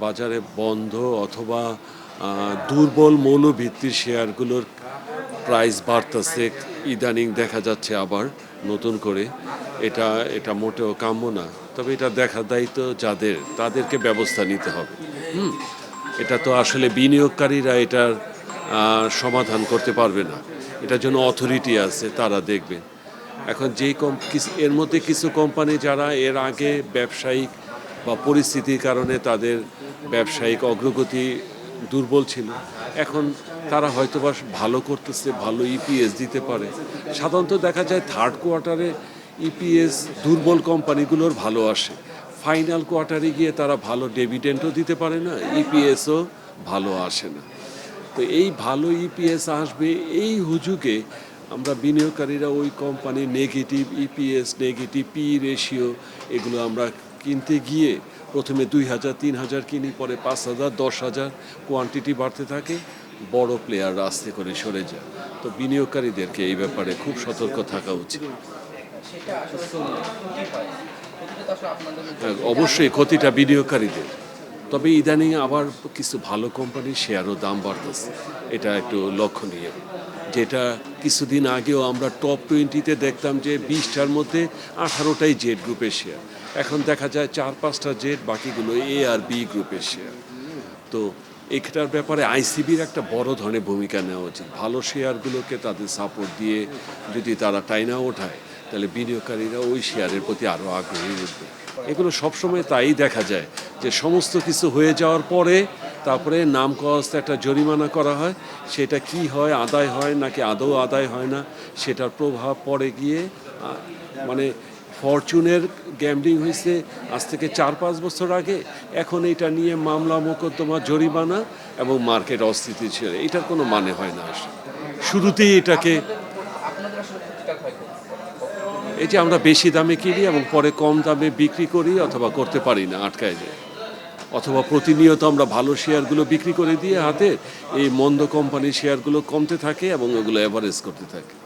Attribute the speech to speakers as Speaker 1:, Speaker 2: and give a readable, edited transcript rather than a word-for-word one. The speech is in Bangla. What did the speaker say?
Speaker 1: বাজারে বন্ধ অথবা দুর্বল মৌলভিত্তির শেয়ারগুলোর প্রাইস বাড়তেছে ইদানিং দেখা যাচ্ছে আবার নতুন করে। এটা এটা মোটেও কাম্য না। তবে এটা দেখার দায়িত্ব যাদের, তাদেরকে ব্যবস্থা নিতে হবে। হুম? এটা তো আসলে বিনিয়োগকারীরা এটার সমাধান করতে পারবে না। এটার জন্য অথরিটি আছে, তারা দেখবে। এখন যেই এর মধ্যে কিছু কোম্পানি যারা এর আগে ব্যবসায়িক বা পরিস্থিতির কারণে তাদের ব্যবসায়িক অগ্রগতি দুর্বল ছিল, এখন তারা হয়তোবা ভালো করতেছে, ভালো ইপিএস দিতে পারে। সাধারণত দেখা যায় থার্ড কোয়ার্টারে ইপিএস দুর্বল কোম্পানিগুলোর ভালো আসে, ফাইনাল কোয়ার্টারে গিয়ে তারা ভালো ডিভিডেন্ডও দিতে পারে না, ইপিএসও ভালো আসে না। তো এই ভালো ইপিএস আসবে এই হুজুগে আমরা বিনিয়োগকারীরা ওই কোম্পানির negative EPS, negative P ratio, এগুলো আমরা কিনতে গিয়ে প্রথমে 2,000 3,000 কিনি, পরে 5,000 10,000, কোয়ান্টিটি বাড়তে থাকে, বড় প্লেয়ার আস্তে করে সরে যায়। তো বিনিয়োগকারীদেরকে এই ব্যাপারে খুব সতর্ক থাকা উচিত। হ্যাঁ, অবশ্যই ক্ষতিটা বিনিয়োগকারীদের। তবে ইদানিং আবার কিছু ভালো কোম্পানির শেয়ারও দাম বাড়তেছে, এটা একটু লক্ষণীয়। যেটা কিছুদিন আগেও আমরা টপ 20-তে দেখতাম যে 20টার মধ্যে 18টাই জেড গ্রুপের শেয়ার, এখন দেখা যায় 4-5টা জেড, বাকিগুলো এ আর বি গ্রুপের শেয়ার। তো এটার ব্যাপারে আইসিবির একটা বড় ধরনের ভূমিকা নেওয়া উচিত। ভালো শেয়ারগুলোকে তাদের সাপোর্ট দিয়ে যদি তারা টাইনা ওঠায়, তাহলে বিনিয়োগকারীরা ওই শেয়ারের প্রতি আরও আগ্রহী উঠবে। এগুলো সবসময় তাই দেখা যায় যে সমস্ত কিছু হয়ে যাওয়ার পরে তারপরে নাম কস্ট একটা জরিমানা করা হয়, সেটা কি হয়, আদায় হয় নাকি আদৌ আদায় হয় না, সেটার প্রভাব পড়ে গিয়ে মানে ফরচুনের গ্যাম্বলিং হয়েছে আজ থেকে 4-5 বছর আগে, এখন এটা নিয়ে মামলা মোকদ্দমা জরিমানা এবং মার্কেট অস্থিতিশীল, এটার কোনো মানে হয় না। শুরুতেই এটাকে এই যে আমরা বেশি দামে কিনি এবং পরে কম দামে বিক্রি করি অথবা করতে পারি না, আটকায় যায়, অথবা প্রতিনিয়ত আমরা ভালো শেয়ারগুলো বিক্রি করে দিয়ে হাতে এই মন্দ কোম্পানির শেয়ারগুলো কমতে থাকে এবং ওগুলো অ্যাভারেজ করতে থাকে।